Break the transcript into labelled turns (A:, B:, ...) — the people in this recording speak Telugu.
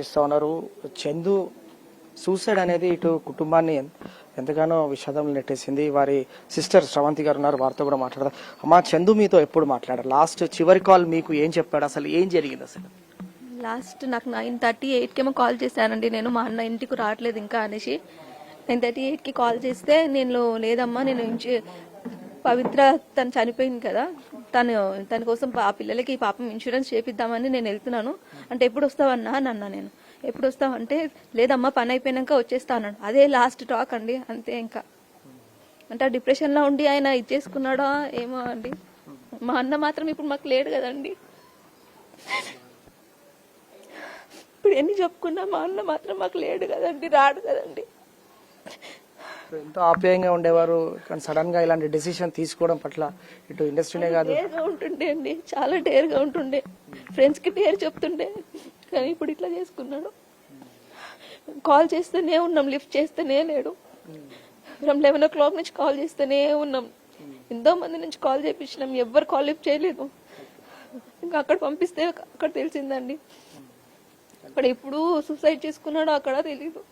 A: చేస్తా ఉన్నారు. చందు సూసైడ్ అనేది ఇటు కుటుంబాన్ని ఎంతగానో విషాదంలో నెట్టేసింది. వారి సిస్టర్ శ్రవంతి గారు ఉన్నారు, వారితో కూడా మాట్లాడదాం. అమ్మా, చందు మీతో ఎప్పుడు మాట్లాడారు? లాస్ట్ చివరి కాల్ మీకు ఏం చెప్పాడు? అసలు ఏం జరిగింది? అసలు
B: లాస్ట్ నాకు 9:38కేమో కాల్ చేశానండి. నేను మా అన్న ఇంటికి రావట్లేదు ఇంకా అనేసి 9:38కి కాల్ చేస్తే నేను లేదమ్మా, నేను పవిత్ర తను చనిపోయింది కదా, తన కోసం ఆ పిల్లలకి పాపం ఇన్సూరెన్స్ చేపిద్దామని నేను వెళ్తున్నాను అంటే ఎప్పుడు వస్తావన్నా అని అన్నా. నేను ఎప్పుడు వస్తావంటే లేదమ్మా పని అయిపోయినాక వచ్చేస్తా అన్నాడు. అదే లాస్ట్ టాక్ అండి, అంతే. ఇంకా అంటే డిప్రెషన్లో ఉండి ఆయన ఇచ్చేసుకున్నాడా ఏమో అండి. మా అన్న మాత్రం ఇప్పుడు మాకు లేడు కదండి. ఇప్పుడు ఎన్ని చెప్పుకున్నా మా అన్న మాత్రం మాకు లేడు కదండి, రాడు కదండి.
A: ఎంతో ఆప్యాయంగా ఉండేవారు, కానీ సడన్ గా ఇలాంటి డెసిషన్ తీసుకోవడం పట్ల ఇటు ఇండస్ట్రీనే కాదు,
B: డేర్గా ఉంటుండే అండి, చాలా డేర్గా ఉంటుండే, ఫ్రెండ్స్ కి డేర్ చెప్తుండే. కానీ ఇప్పుడు ఇట్లా చేసుకున్నాడు. కాల్ చేస్తూనే ఉన్నాం, లిఫ్ట్ చేస్తూనే లేడు. ఫ్రమ్ 11 o'clock నుంచి కాల్ చేస్తూనే ఉన్నాం. ఎంతో మంది నుంచి కాల్ చేయించినాం, ఎవ్వరు కాల్ లిఫ్ట్ చేయలేదు. ఇంకా అక్కడ పంపిస్తే అక్కడ తెలిసిందండి. అక్కడ ఎప్పుడు సూసైడ్ చేసుకున్నాడో అక్కడ తెలీదు.